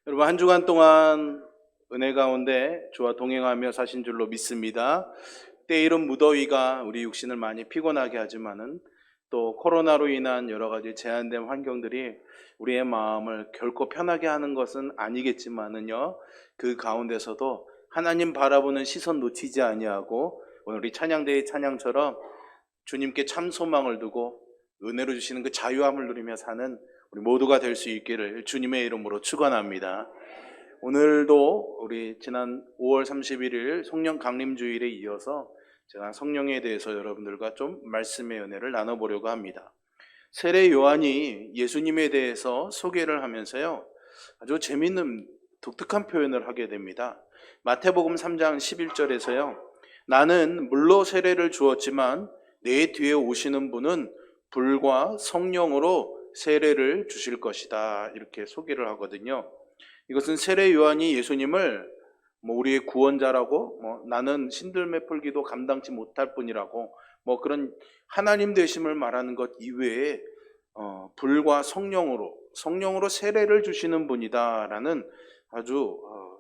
여러분, 한 주간 동안 은혜 가운데 주와 동행하며 사신 줄로 믿습니다. 때이른 무더위가 우리 육신을 많이 피곤하게 하지만은 또 코로나로 인한 여러 가지 제한된 환경들이 우리의 마음을 결코 편하게 하는 것은 아니겠지만은요, 그 가운데서도 하나님 바라보는 시선 놓치지 아니하고 오늘 우리 찬양대의 찬양처럼 주님께 참 소망을 두고 은혜로 주시는 그 자유함을 누리며 사는 우리 모두가 될 수 있기를 주님의 이름으로 축원합니다. 오늘도 우리 지난 5월 31일 성령 강림주일에 이어서 제가 성령에 대해서 여러분들과 좀 말씀의 은혜를 나눠보려고 합니다. 세례 요한이 예수님에 대해서 소개를 하면서요, 아주 재미있는 독특한 표현을 하게 됩니다. 마태복음 3장 11절에서요, 나는 물로 세례를 주었지만 내 뒤에 오시는 분은 불과 성령으로 세례를 주실 것이다, 이렇게 소개를 하거든요. 이것은 세례 요한이 예수님을 우리의 구원자라고, 나는 신들매 풀기도 감당치 못할 뿐이라고, 그런 하나님 되심을 말하는 것 이외에 불과 성령으로 세례를 주시는 분이다라는 아주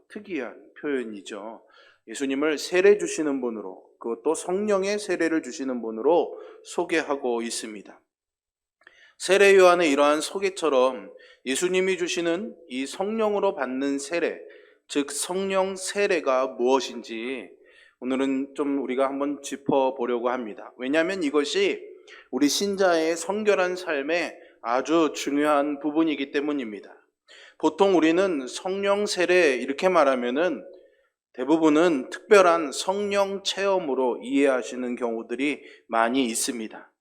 특이한 표현이죠. 예수님을 세례 주시는 분으로, 그것도 성령의 세례를 주시는 분으로 소개하고 있습니다. 세례 요한의 이러한 소개처럼 예수님이 주시는 이 성령으로 받는 세례, 즉 성령 세례가 무엇인지 오늘은 좀 우리가 한번 짚어보려고 합니다. 왜냐하면 이것이 우리 신자의 성결한 삶에 아주 중요한 부분이기 때문입니다. 보통 우리는 성령 세례 이렇게 말하면은 대부분은 특별한 성령 체험으로 이해하시는 경우들이 많이 있습니다.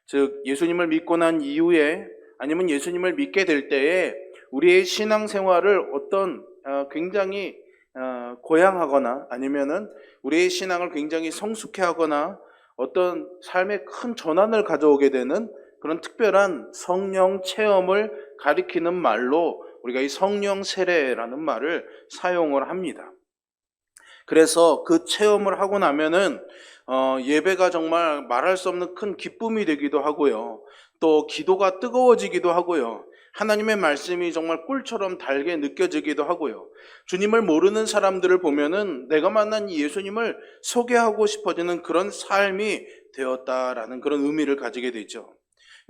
즉 예수님을 믿고 난 이후에 아니면 예수님을 믿게 될 때에 우리의 신앙생활을 어떤 굉장히 고양하거나 아니면은 우리의 신앙을 굉장히 성숙해 하거나 어떤 삶에 큰 전환을 가져오게 되는 그런 특별한 성령 체험을 가리키는 말로 우리가 이 성령 세례라는 말을 사용을 합니다. 그래서 그 체험을 하고 나면은 예배가 정말 말할 수 없는 큰 기쁨이 되기도 하고요. 또 기도가 뜨거워지기도 하고요. 하나님의 말씀이 정말 꿀처럼 달게 느껴지기도 하고요. 주님을 모르는 사람들을 보면은 내가 만난 예수님을 소개하고 싶어지는 그런 삶이 되었다라는 그런 의미를 가지게 되죠.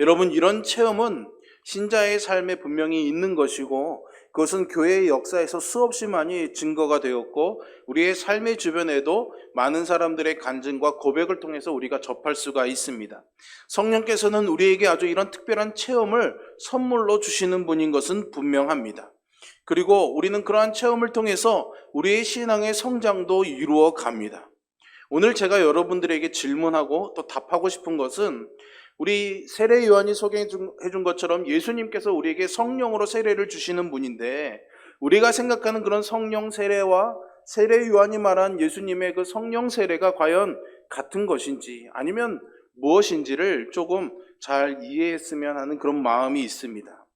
여러분, 이런 체험은 신자의 삶에 분명히 있는 것이고 그것은 교회의 역사에서 수없이 많이 증거가 되었고 우리의 삶의 주변에도 많은 사람들의 간증과 고백을 통해서 우리가 접할 수가 있습니다. 성령께서는 우리에게 아주 이런 특별한 체험을 선물로 주시는 분인 것은 분명합니다. 그리고 우리는 그러한 체험을 통해서 우리의 신앙의 성장도 이루어 갑니다. 오늘 제가 여러분들에게 질문하고 또 답하고 싶은 것은 우리 세례 요한이 소개해 준 것처럼 예수님께서 우리에게 성령으로 세례를 주시는 분인데 우리가 생각하는 그런 성령 세례와 세례 요한이 말한 예수님의 그 성령 세례가 과연 같은 것인지 아니면 무엇인지를 조금 잘 이해했으면 하는 그런 마음이 있습니다.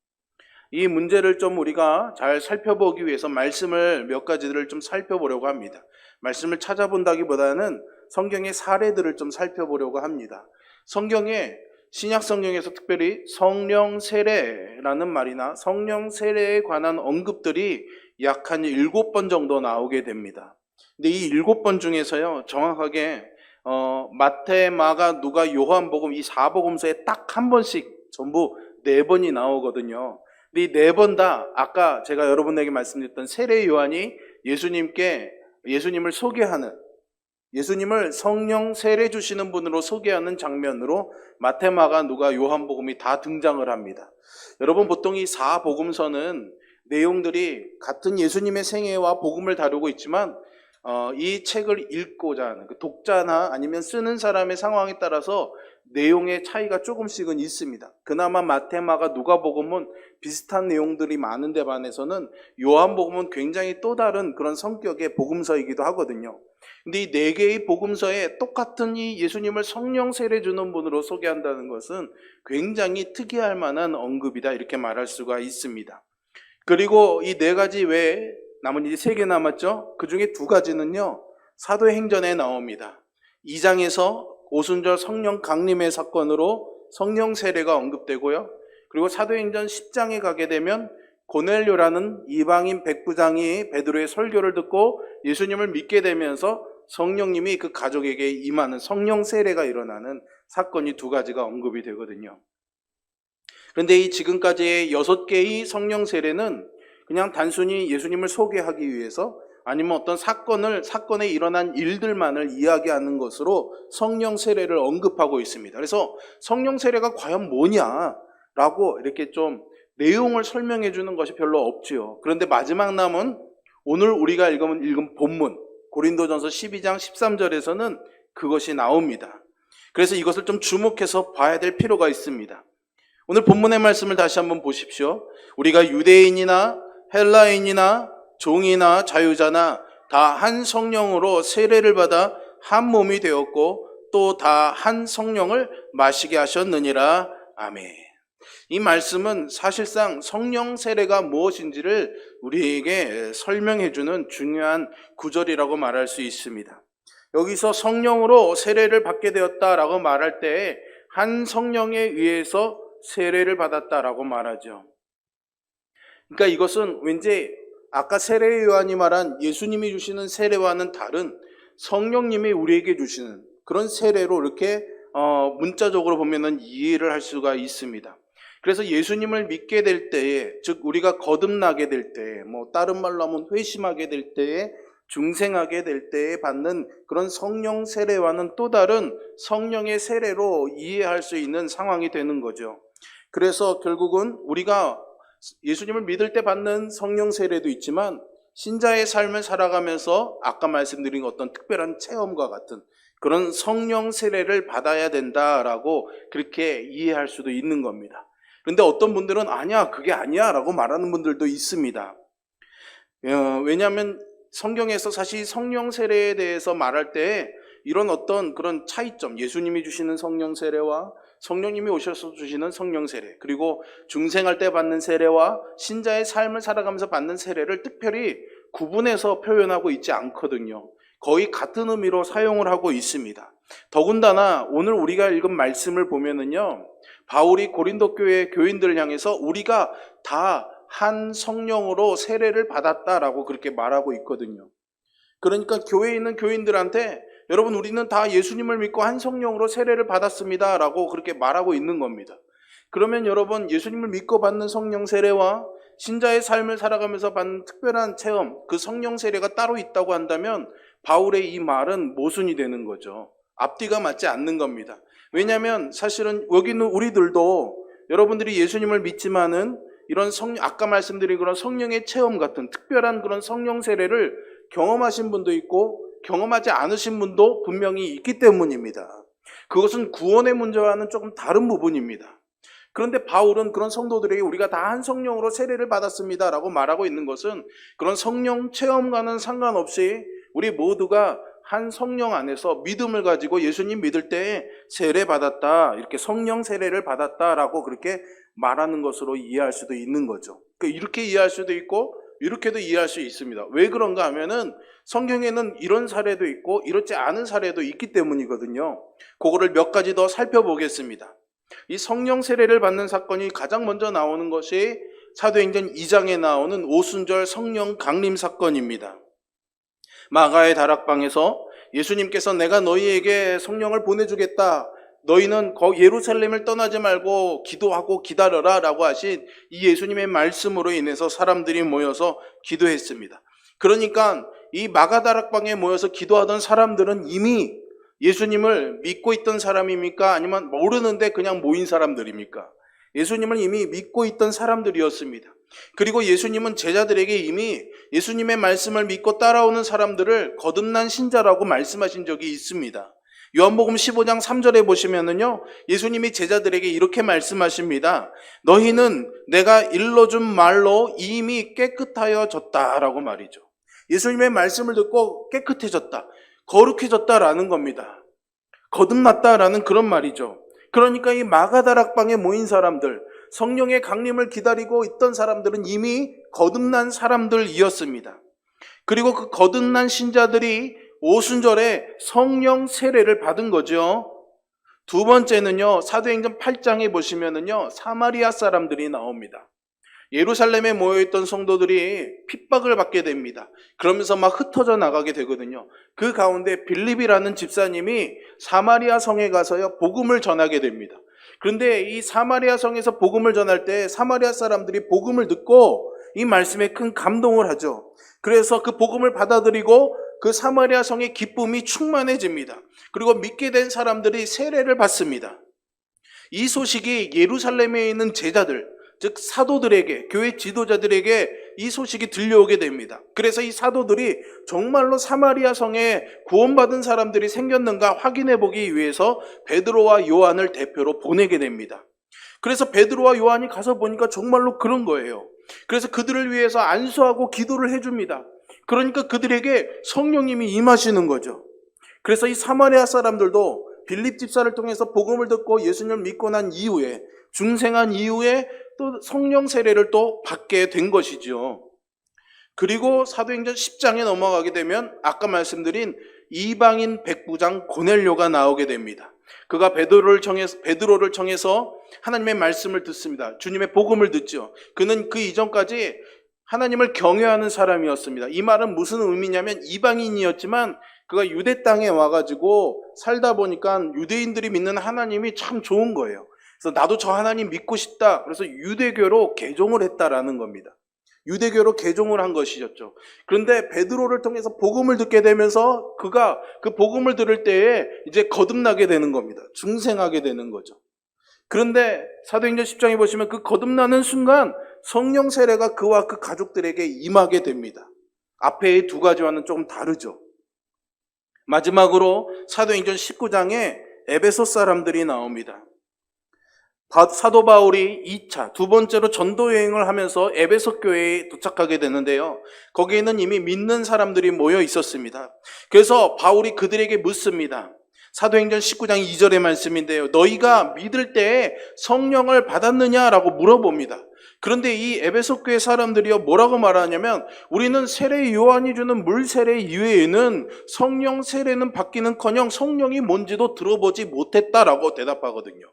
이 문제를 좀 우리가 잘 살펴보기 위해서 말씀을 몇 가지들을 좀 살펴보려고 합니다. 말씀을 찾아본다기보다는 성경의 사례들을 좀 살펴보려고 합니다. 신약 성경에서 특별히 성령 세례라는 말이나 성령 세례에 관한 언급들이 약 한 7번 정도 나오게 됩니다. 근데 이 7번 중에서요, 정확하게 마태, 마가, 누가, 요한복음 이 4복음서에 딱 한 번씩 전부 4번이 나오거든요. 근데 이 4번 다 아까 제가 여러분에게 말씀드렸던 세례 요한이 예수님을 소개하는, 예수님을 성령 세례 주시는 분으로 소개하는 장면으로 마태, 마가, 누가, 요한복음이 다 등장을 합니다. 여러분, 보통 이 4복음서는 내용들이 같은 예수님의 생애와 복음을 다루고 있지만 이 책을 읽고자 하는 그 독자나 아니면 쓰는 사람의 상황에 따라서 내용의 차이가 조금씩은 있습니다. 그나마 마태, 마가, 누가복음은 비슷한 내용들이 많은데 반해서는 요한복음은 굉장히 또 다른 그런 성격의 복음서이기도 하거든요. 근데 이 4개의 복음서에 똑같은 이 예수님을 성령 세례 주는 분으로 소개한다는 것은 굉장히 특이할 만한 언급이다, 이렇게 말할 수가 있습니다. 그리고 이 4가지 외에 남은 이제 3개 남았죠. 그 중에 2가지는요 사도행전에 나옵니다. 2장에서 오순절 성령 강림의 사건으로 성령 세례가 언급되고요. 그리고 사도행전 10장에 가게 되면 고넬료라는 이방인 백부장이 베드로의 설교를 듣고 예수님을 믿게 되면서 성령님이 그 가족에게 임하는 성령 세례가 일어나는 사건이 두 가지가 언급이 되거든요. 그런데 이 지금까지의 6개의 성령 세례는 그냥 단순히 예수님을 소개하기 위해서 아니면 어떤 사건에 일어난 일들만을 이야기하는 것으로 성령 세례를 언급하고 있습니다. 그래서 성령 세례가 과연 뭐냐라고 이렇게 좀 내용을 설명해 주는 것이 별로 없지요. 그런데 마지막 남은 오늘 우리가 읽은 본문 고린도전서 12장 13절에서는 그것이 나옵니다. 그래서 이것을 좀 주목해서 봐야 될 필요가 있습니다. 오늘 본문의 말씀을 다시 한번 보십시오. 우리가 유대인이나 헬라인이나 종이나 자유자나 다 한 성령으로 세례를 받아 한 몸이 되었고 또 다 한 성령을 마시게 하셨느니라. 아멘. 이 말씀은 사실상 성령 세례가 무엇인지를 우리에게 설명해 주는 중요한 구절이라고 말할 수 있습니다. 여기서 성령으로 세례를 받게 되었다라고 말할 때 한 성령에 의해서 세례를 받았다라고 말하죠. 그러니까 이것은 왠지 아까 세례 요한이 말한 예수님이 주시는 세례와는 다른 성령님이 우리에게 주시는 그런 세례로 이렇게 문자적으로 보면은 이해를 할 수가 있습니다. 그래서 예수님을 믿게 될 때에, 즉 우리가 거듭나게 될 때에, 다른 말로 하면 회심하게 될 때에, 중생하게 될 때에 받는 그런 성령 세례와는 또 다른 성령의 세례로 이해할 수 있는 상황이 되는 거죠. 그래서 결국은 우리가 예수님을 믿을 때 받는 성령 세례도 있지만 신자의 삶을 살아가면서 아까 말씀드린 어떤 특별한 체험과 같은 그런 성령 세례를 받아야 된다라고 그렇게 이해할 수도 있는 겁니다. 그런데 어떤 분들은 아니야, 그게 아니야 라고 말하는 분들도 있습니다. 왜냐하면 성경에서 사실 성령 세례에 대해서 말할 때 이런 어떤 그런 차이점, 예수님이 주시는 성령 세례와 성령님이 오셔서 주시는 성령 세례, 그리고 중생할 때 받는 세례와 신자의 삶을 살아가면서 받는 세례를 특별히 구분해서 표현하고 있지 않거든요. 거의 같은 의미로 사용을 하고 있습니다. 더군다나 오늘 우리가 읽은 말씀을 보면은요, 바울이 고린도 교회 교인들을 향해서 우리가 다 한 성령으로 세례를 받았다라고 그렇게 말하고 있거든요. 그러니까 교회에 있는 교인들한테 여러분 우리는 다 예수님을 믿고 한 성령으로 세례를 받았습니다 라고 그렇게 말하고 있는 겁니다. 그러면 여러분 예수님을 믿고 받는 성령 세례와 신자의 삶을 살아가면서 받는 특별한 체험, 그 성령 세례가 따로 있다고 한다면 바울의 이 말은 모순이 되는 거죠. 앞뒤가 맞지 않는 겁니다. 왜냐하면 사실은 여기 있는 우리들도 여러분들이 예수님을 믿지만은 이런 아까 말씀드린 그런 성령의 체험 같은 특별한 그런 성령 세례를 경험하신 분도 있고 경험하지 않으신 분도 분명히 있기 때문입니다. 그것은 구원의 문제와는 조금 다른 부분입니다. 그런데 바울은 그런 성도들에게 우리가 다 한 성령으로 세례를 받았습니다 라고 말하고 있는 것은 그런 성령 체험과는 상관없이 우리 모두가 한 성령 안에서 믿음을 가지고 예수님 믿을 때 세례 받았다, 이렇게 성령 세례를 받았다라고 그렇게 말하는 것으로 이해할 수도 있는 거죠. 이렇게 이해할 수도 있고 이렇게도 이해할 수 있습니다. 왜 그런가 하면은 성경에는 이런 사례도 있고 이렇지 않은 사례도 있기 때문이거든요. 그거를 몇 가지 더 살펴보겠습니다. 이 성령 세례를 받는 사건이 가장 먼저 나오는 것이 사도행전 2장에 나오는 오순절 성령 강림 사건입니다. 마가의 다락방에서 예수님께서 내가 너희에게 성령을 보내주겠다, 너희는 예루살렘을 떠나지 말고 기도하고 기다려라 라고 하신 이 예수님의 말씀으로 인해서 사람들이 모여서 기도했습니다. 그러니까 이 마가다락방에 모여서 기도하던 사람들은 이미 예수님을 믿고 있던 사람입니까? 아니면 모르는데 그냥 모인 사람들입니까? 예수님을 이미 믿고 있던 사람들이었습니다. 그리고 예수님은 제자들에게 이미 예수님의 말씀을 믿고 따라오는 사람들을 거듭난 신자라고 말씀하신 적이 있습니다. 요한복음 15장 3절에 보시면은요, 예수님이 제자들에게 이렇게 말씀하십니다. 너희는 내가 일러준 말로 이미 깨끗하여졌다라고 말이죠. 예수님의 말씀을 듣고 깨끗해졌다, 거룩해졌다라는 겁니다. 거듭났다라는 그런 말이죠. 그러니까 이 마가다락방에 모인 사람들, 성령의 강림을 기다리고 있던 사람들은 이미 거듭난 사람들이었습니다. 그리고 그 거듭난 신자들이 오순절에 성령 세례를 받은 거죠. 두 번째는요, 사도행전 8장에 보시면은요, 사마리아 사람들이 나옵니다. 예루살렘에 모여있던 성도들이 핍박을 받게 됩니다. 그러면서 막 흩어져 나가게 되거든요. 그 가운데 빌립이라는 집사님이 사마리아 성에 가서요, 복음을 전하게 됩니다. 그런데 이 사마리아 성에서 복음을 전할 때 사마리아 사람들이 복음을 듣고 이 말씀에 큰 감동을 하죠. 그래서 그 복음을 받아들이고 그 사마리아 성의 기쁨이 충만해집니다. 그리고 믿게 된 사람들이 세례를 받습니다. 이 소식이 예루살렘에 있는 제자들, 즉 사도들에게, 교회 지도자들에게 이 소식이 들려오게 됩니다. 그래서 이 사도들이 정말로 사마리아 성에 구원받은 사람들이 생겼는가 확인해 보기 위해서 베드로와 요한을 대표로 보내게 됩니다. 그래서 베드로와 요한이 가서 보니까 정말로 그런 거예요. 그래서 그들을 위해서 안수하고 기도를 해줍니다. 그러니까 그들에게 성령님이 임하시는 거죠. 그래서 이 사마리아 사람들도 빌립 집사를 통해서 복음을 듣고 예수님을 믿고 난 이후에, 중생한 이후에 또 성령 세례를 또 받게 된 것이죠. 그리고 사도행전 10장에 넘어가게 되면 아까 말씀드린 이방인 백부장 고넬료가 나오게 됩니다. 그가 베드로를 청해서 하나님의 말씀을 듣습니다. 주님의 복음을 듣죠. 그는 그 이전까지 하나님을 경외하는 사람이었습니다. 이 말은 무슨 의미냐면 이방인이었지만 그가 유대 땅에 와가지고 살다 보니까 유대인들이 믿는 하나님이 참 좋은 거예요. 그래서 나도 저 하나님 믿고 싶다. 그래서 유대교로 개종을 했다라는 겁니다. 유대교로 개종을 한 것이었죠. 그런데 베드로를 통해서 복음을 듣게 되면서 그가 그 복음을 들을 때에 이제 거듭나게 되는 겁니다. 중생하게 되는 거죠. 그런데 사도행전 10장에 보시면 그 거듭나는 순간 성령 세례가 그와 그 가족들에게 임하게 됩니다. 앞에 두 가지와는 조금 다르죠. 마지막으로 사도행전 19장에 에베소 사람들이 나옵니다. 사도 바울이 2차, 두 번째로 전도 여행을 하면서 에베소 교회에 도착하게 되는데요. 거기에는 이미 믿는 사람들이 모여 있었습니다. 그래서 바울이 그들에게 묻습니다. 사도행전 19장 2절의 말씀인데요. 너희가 믿을 때에 성령을 받았느냐라고 물어봅니다. 그런데 이 에베소 교회 사람들이요 뭐라고 말하냐면 우리는 세례 요한이 주는 물 세례 이외에는 성령 세례는 받기는커녕 성령이 뭔지도 들어보지 못했다라고 대답하거든요.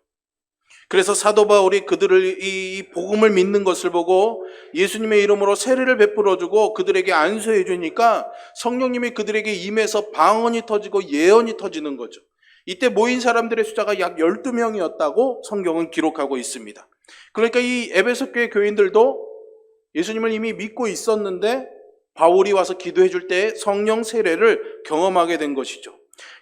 그래서 사도 바울이 그들을 이 복음을 믿는 것을 보고 예수님의 이름으로 세례를 베풀어주고 그들에게 안수해 주니까 성령님이 그들에게 임해서 방언이 터지고 예언이 터지는 거죠. 이때 모인 사람들의 숫자가 약 12명이었다고 성경은 기록하고 있습니다. 그러니까 이 에베소 교회 교인들도 예수님을 이미 믿고 있었는데 바울이 와서 기도해 줄 때 성령 세례를 경험하게 된 것이죠.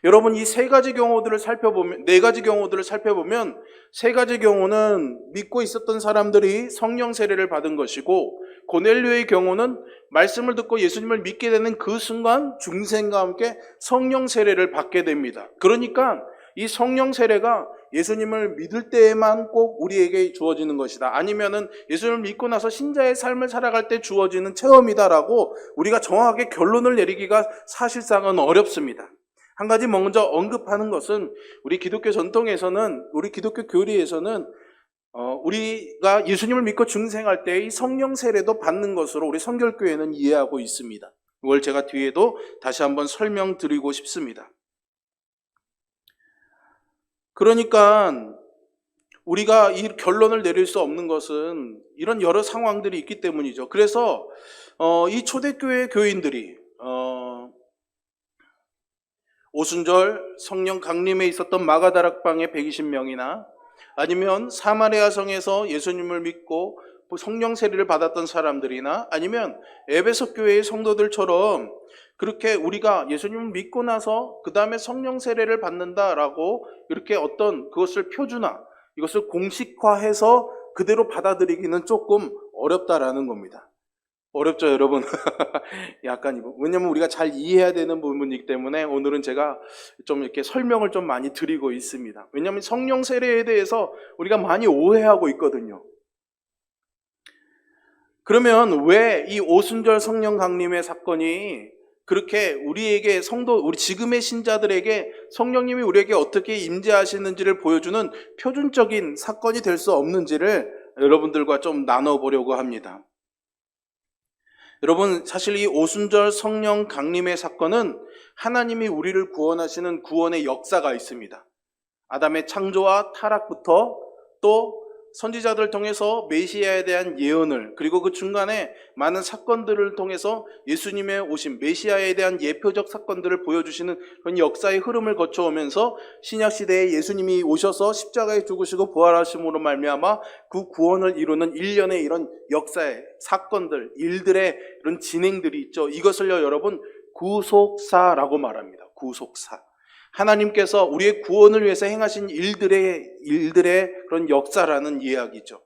여러분 이 네 가지 경우들을 살펴보면 세 가지 경우는 믿고 있었던 사람들이 성령 세례를 받은 것이고 고넬료의 경우는 말씀을 듣고 예수님을 믿게 되는 그 순간 중생과 함께 성령 세례를 받게 됩니다. 그러니까 이 성령 세례가 예수님을 믿을 때에만 꼭 우리에게 주어지는 것이다. 아니면은 예수님을 믿고 나서 신자의 삶을 살아갈 때 주어지는 체험이다라고 우리가 정확하게 결론을 내리기가 사실상은 어렵습니다. 한 가지 먼저 언급하는 것은 우리 기독교 전통에서는, 우리 기독교 교리에서는 우리가 예수님을 믿고 중생할 때 이 성령 세례도 받는 것으로 우리 성결교회는 이해하고 있습니다. 이걸 제가 뒤에도 다시 한번 설명드리고 싶습니다. 그러니까 우리가 이 결론을 내릴 수 없는 것은 이런 여러 상황들이 있기 때문이죠. 그래서 이 초대교회 교인들이 오순절 성령 강림에 있었던 마가다락방의 120명이나 아니면 사마리아 성에서 예수님을 믿고 성령 세례를 받았던 사람들이나 아니면 에베소 교회의 성도들처럼 그렇게 우리가 예수님을 믿고 나서 그 다음에 성령 세례를 받는다라고 이렇게 어떤 그것을 표준화, 이것을 공식화해서 그대로 받아들이기는 조금 어렵다라는 겁니다. 어렵죠, 여러분? 약간 이거. 왜냐면 우리가 잘 이해해야 되는 부분이기 때문에 오늘은 제가 좀 이렇게 설명을 좀 많이 드리고 있습니다. 왜냐면 성령 세례에 대해서 우리가 많이 오해하고 있거든요. 그러면 왜 이 오순절 성령 강림의 사건이 그렇게 우리에게 우리 지금의 신자들에게 성령님이 우리에게 어떻게 임재하시는지를 보여주는 표준적인 사건이 될 수 없는지를 여러분들과 좀 나눠보려고 합니다. 여러분, 사실 이 오순절 성령 강림의 사건은 하나님이 우리를 구원하시는 구원의 역사가 있습니다. 아담의 창조와 타락부터 또 선지자들을 통해서 메시아에 대한 예언을, 그리고 그 중간에 많은 사건들을 통해서 예수님의 오심, 메시아에 대한 예표적 사건들을 보여주시는 그런 역사의 흐름을 거쳐오면서 신약시대에 예수님이 오셔서 십자가에 죽으시고 부활하심으로 말미암아 그 구원을 이루는 일련의 이런 역사의 사건들, 일들의 이런 진행들이 있죠. 이것을요, 여러분, 구속사라고 말합니다. 구속사. 하나님께서 우리의 구원을 위해서 행하신 일들의 그런 역사라는 이야기죠.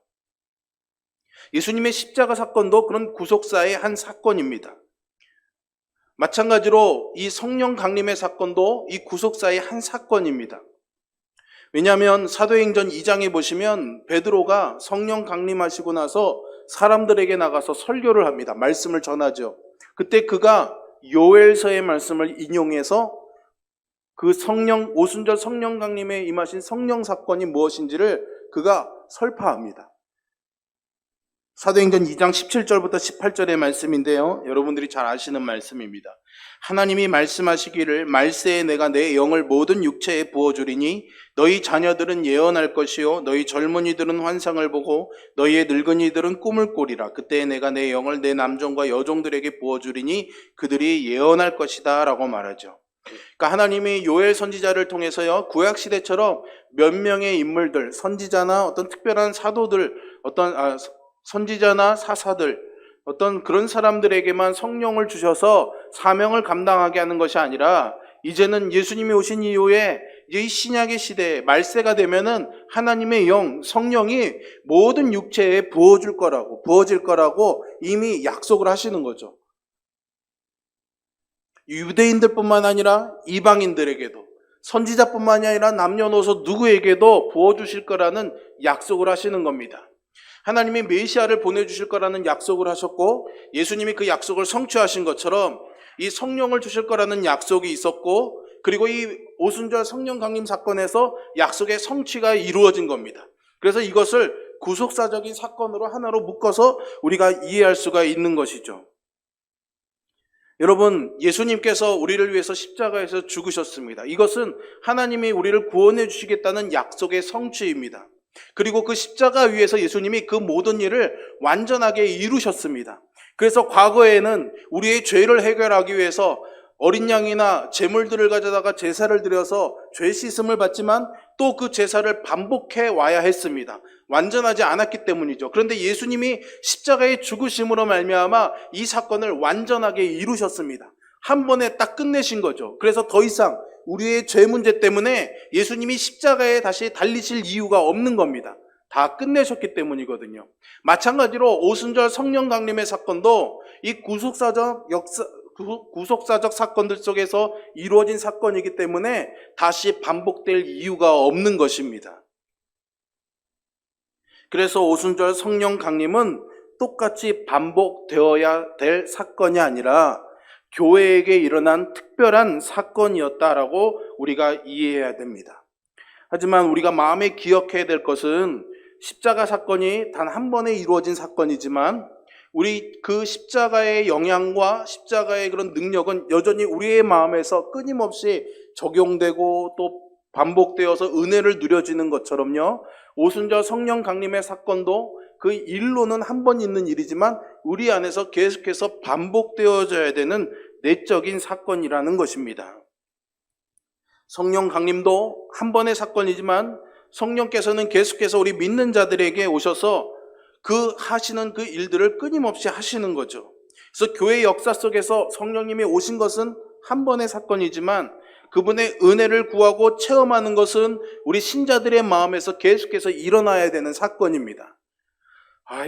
예수님의 십자가 사건도 그런 구속사의 한 사건입니다. 마찬가지로 이 성령 강림의 사건도 이 구속사의 한 사건입니다. 왜냐하면 사도행전 2장에 보시면 베드로가 성령 강림하시고 나서 사람들에게 나가서 설교를 합니다. 말씀을 전하죠. 그때 그가 요엘서의 말씀을 인용해서 그 오순절 성령 강림에 임하신 성령 사건이 무엇인지를 그가 설파합니다. 사도행전 2장 17절부터 18절의 말씀인데요, 여러분들이 잘 아시는 말씀입니다. 하나님이 말씀하시기를 말세에 내가 내 영을 모든 육체에 부어주리니 너희 자녀들은 예언할 것이요 너희 젊은이들은 환상을 보고 너희의 늙은이들은 꿈을 꾸리라. 그때 내가 내 영을 내 남종과 여종들에게 부어주리니 그들이 예언할 것이다 라고 말하죠. 그러니까 하나님이 요엘 선지자를 통해서요, 구약 시대처럼 몇 명의 인물들, 선지자나 어떤 특별한 사도들, 선지자나 사사들, 어떤 그런 사람들에게만 성령을 주셔서 사명을 감당하게 하는 것이 아니라 이제는 예수님이 오신 이후에 이제 이 신약의 시대에 말세가 되면은 하나님의 영, 성령이 모든 육체에 부어질 거라고 이미 약속을 하시는 거죠. 유대인들뿐만 아니라 이방인들에게도, 선지자뿐만이 아니라 남녀노소 누구에게도 부어주실 거라는 약속을 하시는 겁니다. 하나님이 메시아를 보내주실 거라는 약속을 하셨고, 예수님이 그 약속을 성취하신 것처럼 이 성령을 주실 거라는 약속이 있었고, 그리고 이 오순절 성령 강림 사건에서 약속의 성취가 이루어진 겁니다. 그래서 이것을 구속사적인 사건으로 하나로 묶어서 우리가 이해할 수가 있는 것이죠. 여러분, 예수님께서 우리를 위해서 십자가에서 죽으셨습니다. 이것은 하나님이 우리를 구원해 주시겠다는 약속의 성취입니다. 그리고 그 십자가 위에서 예수님이 그 모든 일을 완전하게 이루셨습니다. 그래서 과거에는 우리의 죄를 해결하기 위해서 어린 양이나 제물들을 가져다가 제사를 드려서 죄 씻음을 받지만 또 그 제사를 반복해 와야 했습니다. 완전하지 않았기 때문이죠. 그런데 예수님이 십자가의 죽으심으로 말미암아 이 사건을 완전하게 이루셨습니다. 한 번에 딱 끝내신 거죠. 그래서 더 이상 우리의 죄 문제 때문에 예수님이 십자가에 다시 달리실 이유가 없는 겁니다. 다 끝내셨기 때문이거든요. 마찬가지로 오순절 성령 강림의 사건도 이 구속사적 사건들 속에서 이루어진 사건이기 때문에 다시 반복될 이유가 없는 것입니다. 그래서 오순절 성령 강림은 똑같이 반복되어야 될 사건이 아니라 교회에게 일어난 특별한 사건이었다라고 우리가 이해해야 됩니다. 하지만 우리가 마음에 기억해야 될 것은 십자가 사건이 단 한 번에 이루어진 사건이지만 우리 그 십자가의 영향과 십자가의 그런 능력은 여전히 우리의 마음에서 끊임없이 적용되고 또 반복되어서 은혜를 누려지는 것처럼요, 오순절 성령 강림의 사건도 그 일로는 한 번 있는 일이지만 우리 안에서 계속해서 반복되어져야 되는 내적인 사건이라는 것입니다. 성령 강림도 한 번의 사건이지만 성령께서는 계속해서 우리 믿는 자들에게 오셔서 그 하시는 그 일들을 끊임없이 하시는 거죠. 그래서 교회 역사 속에서 성령님이 오신 것은 한 번의 사건이지만 그분의 은혜를 구하고 체험하는 것은 우리 신자들의 마음에서 계속해서 일어나야 되는 사건입니다.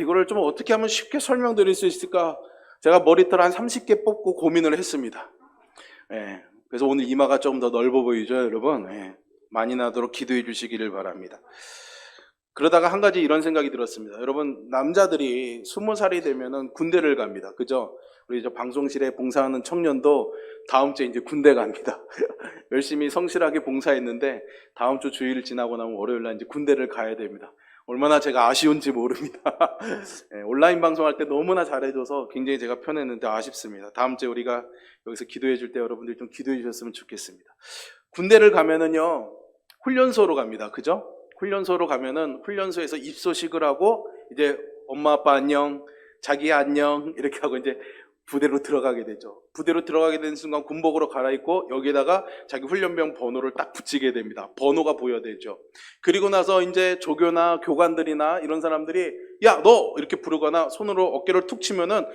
이거를 좀 어떻게 하면 쉽게 설명드릴 수 있을까? 제가 머리털 한 30개 뽑고 고민을 했습니다. 그래서 오늘 이마가 좀 더 넓어 보이죠, 여러분? 많이 나도록 기도해 주시기를 바랍니다. 그러다가 한 가지 이런 생각이 들었습니다. 여러분, 남자들이 20살이 되면은 군대를 갑니다. 그죠? 우리 방송실에 봉사하는 청년도 다음 주에 이제 군대 갑니다. 열심히 성실하게 봉사했는데 다음 주 주일을 지나고 나면 월요일 날 이제 군대를 가야 됩니다. 얼마나 제가 아쉬운지 모릅니다. 예, 온라인 방송할 때 너무나 잘해줘서 굉장히 제가 편했는데 아쉽습니다. 다음 주에 우리가 여기서 기도해 줄 때 여러분들이 좀 기도해 주셨으면 좋겠습니다. 군대를 가면은요, 훈련소로 갑니다. 그죠? 훈련소로 가면은 훈련소에서 입소식을 하고 이제 엄마 아빠 안녕, 자기 안녕 이렇게 하고 이제 부대로 들어가게 되죠. 부대로 들어가게 되는 순간 군복으로 갈아입고 여기다가 자기 훈련병 번호를 딱 붙이게 됩니다. 번호가 보여야 되죠. 그리고 나서 이제 조교나 교관들이나 이런 사람들이 야, 너! 이렇게 부르거나 손으로 어깨를 툭 치면은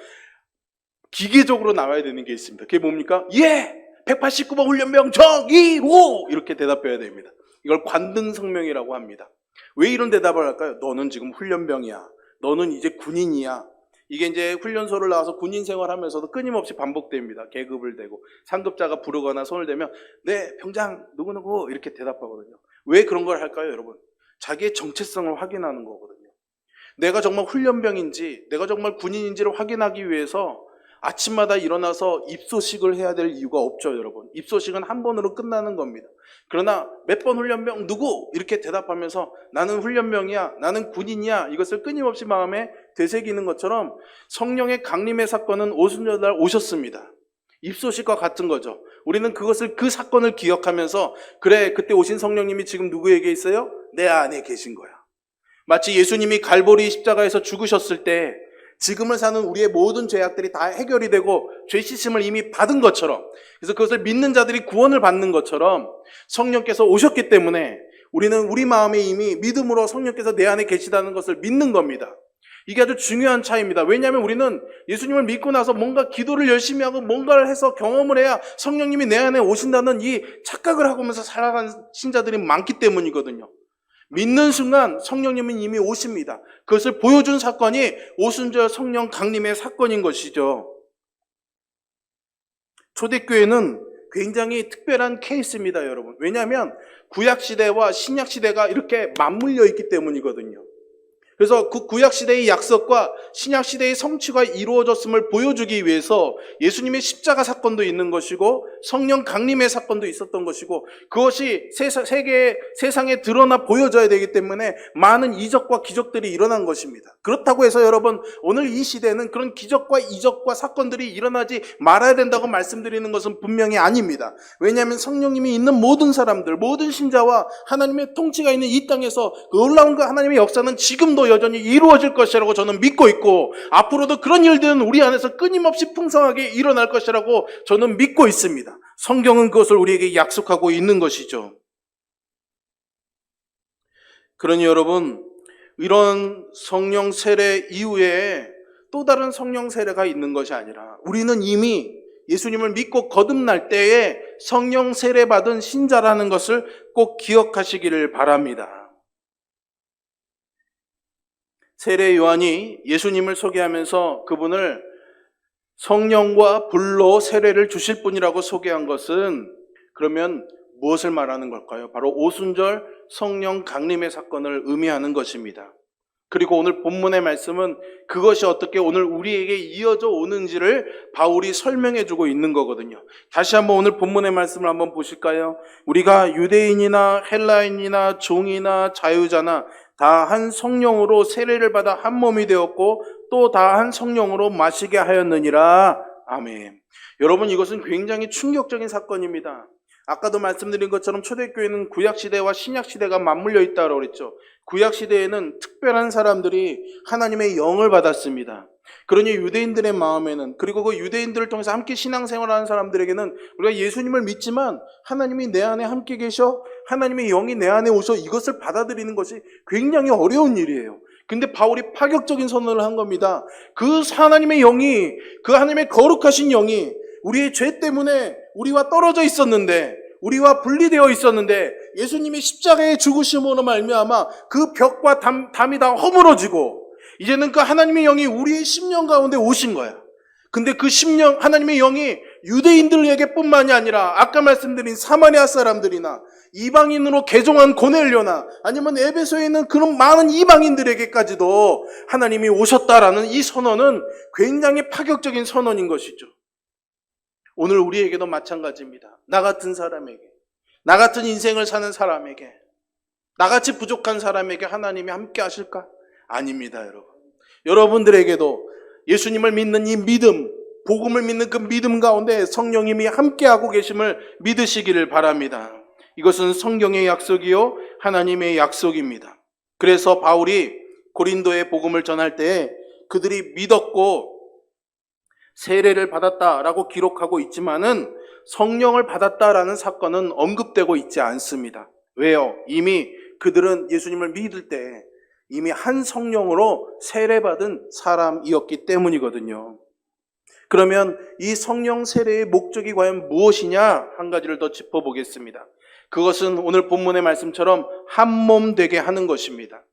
기계적으로 나와야 되는 게 있습니다. 그게 뭡니까? 예! 189번 훈련병 정의로! 이렇게 대답해야 됩니다. 이걸 관등성명이라고 합니다. 왜 이런 대답을 할까요? 너는 지금 훈련병이야. 너는 이제 군인이야. 이게 이제 훈련소를 나와서 군인 생활하면서도 끊임없이 반복됩니다. 계급을 대고 상급자가 부르거나 손을 대면 네 병장 누구누구 이렇게 대답하거든요. 왜 그런 걸 할까요, 여러분? 자기의 정체성을 확인하는 거거든요. 내가 정말 훈련병인지 내가 정말 군인인지를 확인하기 위해서 아침마다 일어나서 입소식을 해야 될 이유가 없죠, 여러분. 입소식은 한 번으로 끝나는 겁니다. 그러나 몇 번 훈련병 누구? 이렇게 대답하면서 나는 훈련병이야, 나는 군인이야, 이것을 끊임없이 마음에 되새기는 것처럼 성령의 강림의 사건은 오순절날 오셨습니다. 입소식과 같은 거죠. 우리는 그 사건을 기억하면서 그래, 그때 오신 성령님이 지금 누구에게 있어요? 내 안에 계신 거야. 마치 예수님이 갈보리 십자가에서 죽으셨을 때 지금을 사는 우리의 모든 죄악들이 다 해결이 되고 죄 씻음을 이미 받은 것처럼, 그래서 그것을 믿는 자들이 구원을 받는 것처럼 성령께서 오셨기 때문에 우리는 우리 마음에 이미 믿음으로 성령께서 내 안에 계시다는 것을 믿는 겁니다. 이게 아주 중요한 차이입니다. 왜냐하면 우리는 예수님을 믿고 나서 뭔가 기도를 열심히 하고 뭔가를 해서 경험을 해야 성령님이 내 안에 오신다는 이 착각을 하고면서 살아간 신자들이 많기 때문이거든요. 믿는 순간 성령님은 이미 오십니다. 그것을 보여준 사건이 오순절 성령 강림의 사건인 것이죠. 초대교회는 굉장히 특별한 케이스입니다, 여러분. 왜냐하면 구약시대와 신약시대가 이렇게 맞물려 있기 때문이거든요. 그래서 그 구약시대의 약속과 신약시대의 성취가 이루어졌음을 보여주기 위해서 예수님의 십자가 사건도 있는 것이고 성령 강림의 사건도 있었던 것이고 그것이 세상에 드러나 보여져야 되기 때문에 많은 이적과 기적들이 일어난 것입니다. 그렇다고 해서 여러분, 오늘 이 시대는 그런 기적과 이적과 사건들이 일어나지 말아야 된다고 말씀드리는 것은 분명히 아닙니다. 왜냐하면 성령님이 있는 모든 사람들, 모든 신자와 하나님의 통치가 있는 이 땅에서 놀라운 그 하나님의 역사는 지금도 여전히 이루어질 것이라고 저는 믿고 있고 앞으로도 그런 일들은 우리 안에서 끊임없이 풍성하게 일어날 것이라고 저는 믿고 있습니다. 성경은 그것을 우리에게 약속하고 있는 것이죠. 그러니 여러분, 이런 성령 세례 이후에 또 다른 성령 세례가 있는 것이 아니라 우리는 이미 예수님을 믿고 거듭날 때에 성령 세례 받은 신자라는 것을 꼭 기억하시기를 바랍니다. 세례 요한이 예수님을 소개하면서 그분을 성령과 불로 세례를 주실 분이라고 소개한 것은 그러면 무엇을 말하는 걸까요? 바로 오순절 성령 강림의 사건을 의미하는 것입니다. 그리고 오늘 본문의 말씀은 그것이 어떻게 오늘 우리에게 이어져 오는지를 바울이 설명해 주고 있는 거거든요. 다시 한번 오늘 본문의 말씀을 한번 보실까요? 우리가 유대인이나 헬라인이나 종이나 자유자나 다 한 성령으로 세례를 받아 한 몸이 되었고 또 다 한 성령으로 마시게 하였느니라. 아멘. 여러분, 이것은 굉장히 충격적인 사건입니다. 아까도 말씀드린 것처럼 초대교회는 구약시대와 신약시대가 맞물려 있다고 그랬죠. 구약시대에는 특별한 사람들이 하나님의 영을 받았습니다. 그러니 유대인들의 마음에는, 그리고 그 유대인들을 통해서 함께 신앙생활하는 사람들에게는 우리가 예수님을 믿지만 하나님이 내 안에 함께 계셔, 하나님의 영이 내 안에 오셔, 이것을 받아들이는 것이 굉장히 어려운 일이에요. 근데 바울이 파격적인 선언을 한 겁니다. 그 하나님의 영이, 그 하나님의 거룩하신 영이 우리의 죄 때문에 우리와 떨어져 있었는데, 우리와 분리되어 있었는데 예수님이 십자가의 죽으심으로 말미암아 그 벽과 담이 다 허물어지고 이제는 그 하나님의 영이 우리의 심령 가운데 오신 거야. 근데 그 심령, 하나님의 영이 유대인들에게 뿐만이 아니라 아까 말씀드린 사마리아 사람들이나 이방인으로 개종한 고넬료나 아니면 에베소에 있는 그런 많은 이방인들에게까지도 하나님이 오셨다라는 이 선언은 굉장히 파격적인 선언인 것이죠. 오늘 우리에게도 마찬가지입니다. 나 같은 사람에게, 나 같은 인생을 사는 사람에게 나같이 부족한 사람에게 하나님이 함께 하실까? 아닙니다, 여러분. 여러분들에게도 예수님을 믿는 이 믿음, 복음을 믿는 그 믿음 가운데 성령님이 함께하고 계심을 믿으시기를 바랍니다. 이것은 성경의 약속이요 하나님의 약속입니다. 그래서 바울이 고린도에 복음을 전할 때 그들이 믿었고 세례를 받았다라고 기록하고 있지만은 성령을 받았다라는 사건은 언급되고 있지 않습니다. 왜요? 이미 그들은 예수님을 믿을 때 이미 한 성령으로 세례받은 사람이었기 때문이거든요. 그러면 이 성령 세례의 목적이 과연 무엇이냐? 한 가지를 더 짚어보겠습니다. 그것은 오늘 본문의 말씀처럼 한 몸 되게 하는 것입니다.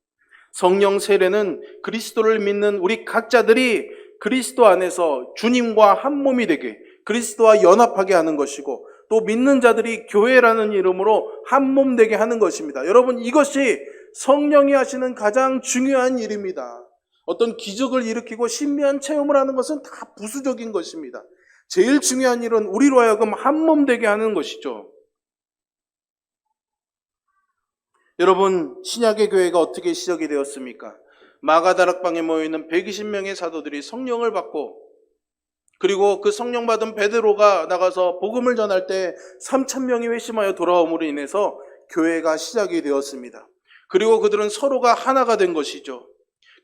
성령 세례는 그리스도를 믿는 우리 각자들이 그리스도 안에서 주님과 한 몸이 되게, 그리스도와 연합하게 하는 것이고, 또 믿는 자들이 교회라는 이름으로 한 몸 되게 하는 것입니다. 여러분, 이것이 성령이 하시는 가장 중요한 일입니다. 어떤 기적을 일으키고 신비한 체험을 하는 것은 다 부수적인 것입니다. 제일 중요한 일은 우리로 하여금 한 몸 되게 하는 것이죠. 여러분, 신약의 교회가 어떻게 시작이 되었습니까? 마가다락방에 모여있는 120명의 사도들이 성령을 받고, 그리고 그 성령 받은 베드로가 나가서 복음을 전할 때 3,000명이 회심하여 돌아옴으로 인해서 교회가 시작이 되었습니다. 그리고 그들은 서로가 하나가 된 것이죠.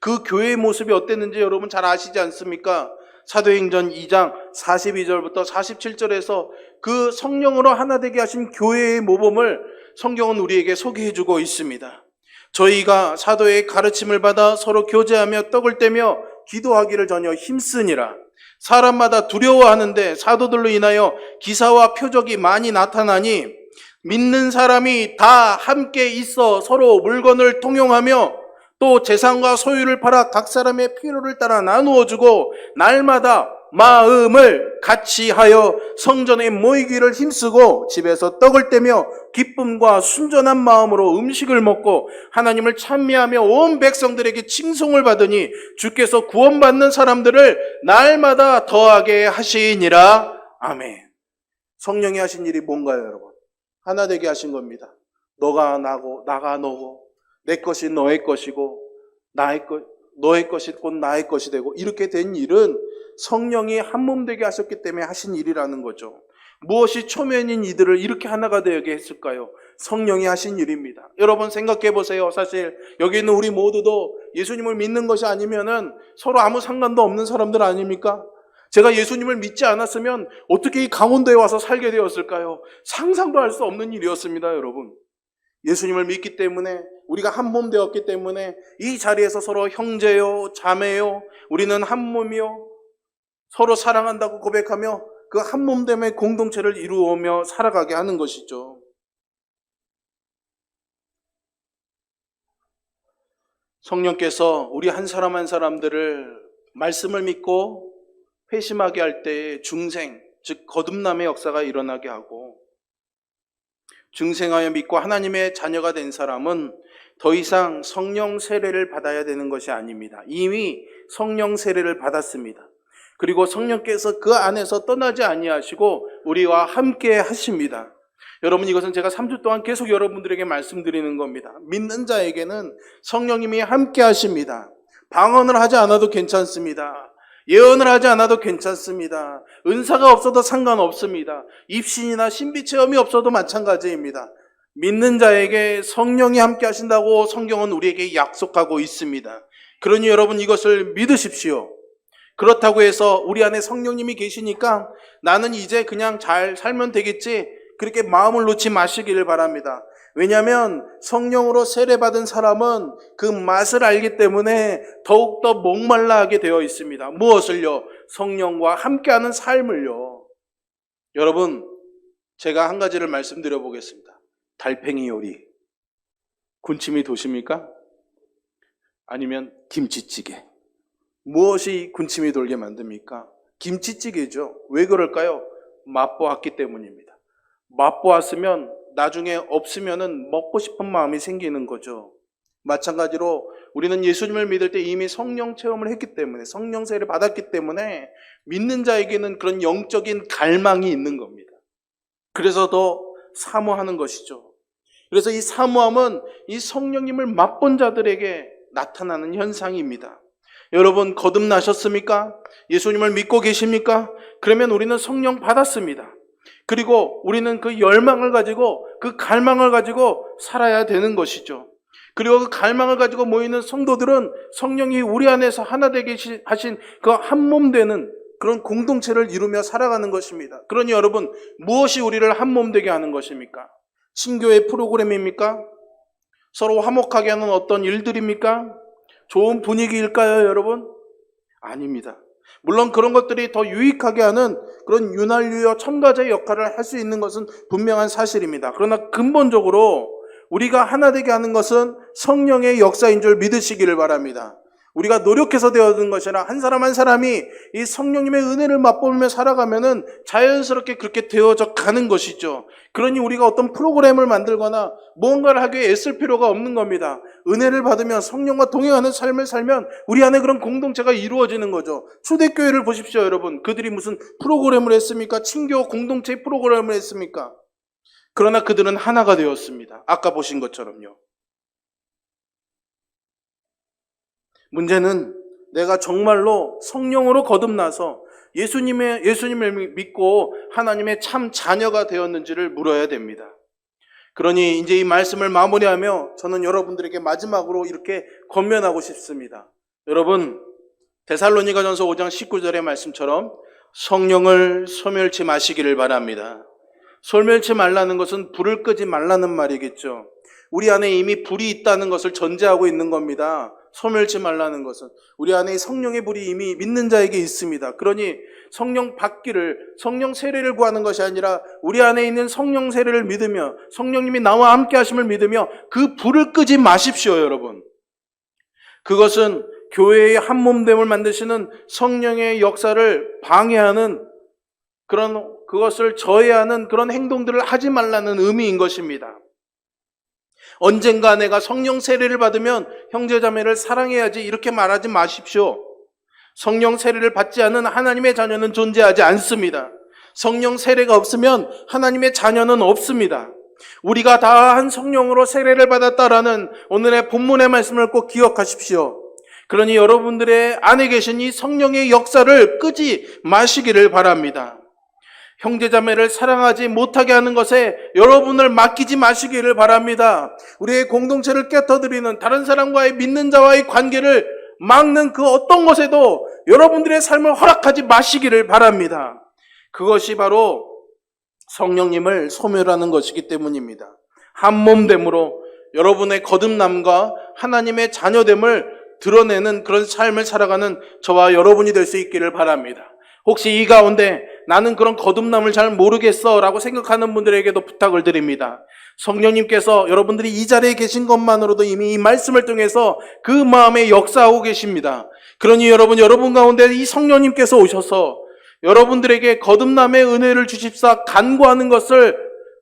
그 교회의 모습이 어땠는지 여러분 잘 아시지 않습니까? 사도행전 2장 42절부터 47절에서 그 성령으로 하나 되게 하신 교회의 모범을 성경은 우리에게 소개해주고 있습니다. 저희가 사도의 가르침을 받아 서로 교제하며 떡을 떼며 기도하기를 전혀 힘쓰니라. 사람마다 두려워하는데 사도들로 인하여 기사와 표적이 많이 나타나니 믿는 사람이 다 함께 있어 서로 물건을 통용하며 또 재산과 소유를 팔아 각 사람의 필요를 따라 나누어 주고 날마다 마음을 같이 하여 성전에 모이기를 힘쓰고 집에서 떡을 떼며 기쁨과 순전한 마음으로 음식을 먹고 하나님을 찬미하며 온 백성들에게 칭송을 받으니 주께서 구원받는 사람들을 날마다 더하게 하시니라. 아멘. 성령이 하신 일이 뭔가요, 여러분? 하나 되게 하신 겁니다. 너가 나고 나가 너고 내 것이 너의 것이고 너의 것이 곧 나의 것이 되고 이렇게 된 일은 성령이 한 몸 되게 하셨기 때문에 하신 일이라는 거죠. 무엇이 초면인 이들을 이렇게 하나가 되게 했을까요? 성령이 하신 일입니다. 여러분 생각해 보세요. 사실 여기 있는 우리 모두도 예수님을 믿는 것이 아니면은 서로 아무 상관도 없는 사람들 아닙니까? 제가 예수님을 믿지 않았으면 어떻게 이 강원도에 와서 살게 되었을까요? 상상도 할 수 없는 일이었습니다, 여러분. 예수님을 믿기 때문에 우리가 한 몸 되었기 때문에 이 자리에서 서로 형제요, 자매요, 우리는 한 몸이요, 서로 사랑한다고 고백하며 그 한 몸됨의 공동체를 이루어오며 살아가게 하는 것이죠. 성령께서 우리 한 사람 한 사람들을 말씀을 믿고 회심하게 할 때에 중생, 즉 거듭남의 역사가 일어나게 하고, 중생하여 믿고 하나님의 자녀가 된 사람은 더 이상 성령 세례를 받아야 되는 것이 아닙니다. 이미 성령 세례를 받았습니다. 그리고 성령께서 그 안에서 떠나지 아니하시고 우리와 함께 하십니다. 여러분, 이것은 제가 3주 동안 계속 여러분들에게 말씀드리는 겁니다. 믿는 자에게는 성령님이 함께 하십니다. 방언을 하지 않아도 괜찮습니다. 예언을 하지 않아도 괜찮습니다. 은사가 없어도 상관없습니다. 입신이나 신비 체험이 없어도 마찬가지입니다. 믿는 자에게 성령이 함께 하신다고 성경은 우리에게 약속하고 있습니다. 그러니 여러분 이것을 믿으십시오. 그렇다고 해서 우리 안에 성령님이 계시니까 나는 이제 그냥 잘 살면 되겠지, 그렇게 마음을 놓지 마시기를 바랍니다. 왜냐하면 성령으로 세례받은 사람은 그 맛을 알기 때문에 더욱더 목말라 하게 되어 있습니다. 무엇을요? 성령과 함께하는 삶을요. 여러분, 제가 한 가지를 말씀드려 보겠습니다. 달팽이 요리 군침이 도십니까? 아니면 김치찌개. 무엇이 군침이 돌게 만듭니까? 김치찌개죠. 왜 그럴까요? 맛보았기 때문입니다. 맛보았으면 나중에 없으면은 먹고 싶은 마음이 생기는 거죠. 마찬가지로 우리는 예수님을 믿을 때 이미 성령 체험을 했기 때문에, 성령 세례를 받았기 때문에 믿는 자에게는 그런 영적인 갈망이 있는 겁니다. 그래서 더 사모하는 것이죠. 그래서 이 사모함은 이 성령님을 맛본 자들에게 나타나는 현상입니다. 여러분 거듭나셨습니까? 예수님을 믿고 계십니까? 그러면 우리는 성령 받았습니다. 그리고 우리는 그 열망을 가지고 그 갈망을 가지고 살아야 되는 것이죠. 그리고 그 갈망을 가지고 모이는 성도들은 성령이 우리 안에서 하나 되게 하신 그 한 몸 되는 그런 공동체를 이루며 살아가는 것입니다. 그러니 여러분 무엇이 우리를 한 몸 되게 하는 것입니까? 친교의 프로그램입니까? 서로 화목하게 하는 어떤 일들입니까? 좋은 분위기일까요, 여러분? 아닙니다. 물론 그런 것들이 더 유익하게 하는 그런 윤활유여 첨가제의 역할을 할 수 있는 것은 분명한 사실입니다. 그러나 근본적으로 우리가 하나 되게 하는 것은 성령의 역사인 줄 믿으시기를 바랍니다. 우리가 노력해서 되어든 것이 아니라 한 사람 한 사람이 이 성령님의 은혜를 맛보며 살아가면은 자연스럽게 그렇게 되어져 가는 것이죠. 그러니 우리가 어떤 프로그램을 만들거나 무언가를 하기 위해 애쓸 필요가 없는 겁니다. 은혜를 받으면 성령과 동행하는 삶을 살면 우리 안에 그런 공동체가 이루어지는 거죠. 초대교회를 보십시오, 여러분. 그들이 무슨 프로그램을 했습니까? 친교 공동체 프로그램을 했습니까? 그러나 그들은 하나가 되었습니다. 아까 보신 것처럼요. 문제는 내가 정말로 성령으로 거듭나서 예수님을 믿고 하나님의 참 자녀가 되었는지를 물어야 됩니다. 그러니 이제 이 말씀을 마무리하며 저는 여러분들에게 마지막으로 이렇게 권면하고 싶습니다. 여러분, 데살로니가전서 5장 19절의 말씀처럼 성령을 소멸치 마시기를 바랍니다. 소멸치 말라는 것은 불을 끄지 말라는 말이겠죠. 우리 안에 이미 불이 있다는 것을 전제하고 있는 겁니다. 소멸치 말라는 것은 우리 안에 성령의 불이 이미 믿는 자에게 있습니다. 그러니 성령 받기를, 성령 세례를 구하는 것이 아니라 우리 안에 있는 성령 세례를 믿으며 성령님이 나와 함께 하심을 믿으며 그 불을 끄지 마십시오, 여러분. 그것은 교회의 한 몸됨을 만드시는 성령의 역사를 방해하는 그것을 저해하는 그런 행동들을 하지 말라는 의미인 것입니다. 언젠가 내가 성령 세례를 받으면 형제자매를 사랑해야지 이렇게 말하지 마십시오. 성령 세례를 받지 않은 하나님의 자녀는 존재하지 않습니다. 성령 세례가 없으면 하나님의 자녀는 없습니다. 우리가 다 한 성령으로 세례를 받았다라는 오늘의 본문의 말씀을 꼭 기억하십시오. 그러니 여러분들의 안에 계신 이 성령의 역사를 끄지 마시기를 바랍니다. 형제자매를 사랑하지 못하게 하는 것에 여러분을 맡기지 마시기를 바랍니다. 우리의 공동체를 깨터드리는 다른 사람과의 믿는 자와의 관계를 막는 그 어떤 것에도 여러분들의 삶을 허락하지 마시기를 바랍니다. 그것이 바로 성령님을 소멸하는 것이기 때문입니다. 한 몸됨으로 여러분의 거듭남과 하나님의 자녀됨을 드러내는 그런 삶을 살아가는 저와 여러분이 될 수 있기를 바랍니다. 혹시 이 가운데 나는 그런 거듭남을 잘 모르겠어 라고 생각하는 분들에게도 부탁을 드립니다. 성령님께서 여러분들이 이 자리에 계신 것만으로도 이미 이 말씀을 통해서 그 마음에 역사하고 계십니다. 그러니 여러분 가운데 이 성령님께서 오셔서 여러분들에게 거듭남의 은혜를 주십사 간구하는 것을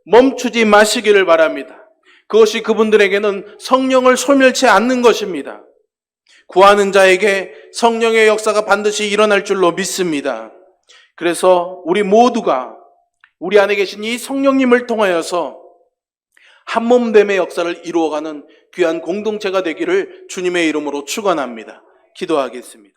멈추지 마시기를 바랍니다. 그것이 그분들에게는 성령을 소멸치 않는 것입니다. 구하는 자에게 성령의 역사가 반드시 일어날 줄로 믿습니다. 그래서 우리 모두가 우리 안에 계신 이 성령님을 통하여서 한몸됨의 역사를 이루어가는 귀한 공동체가 되기를 주님의 이름으로 축원합니다. 기도하겠습니다.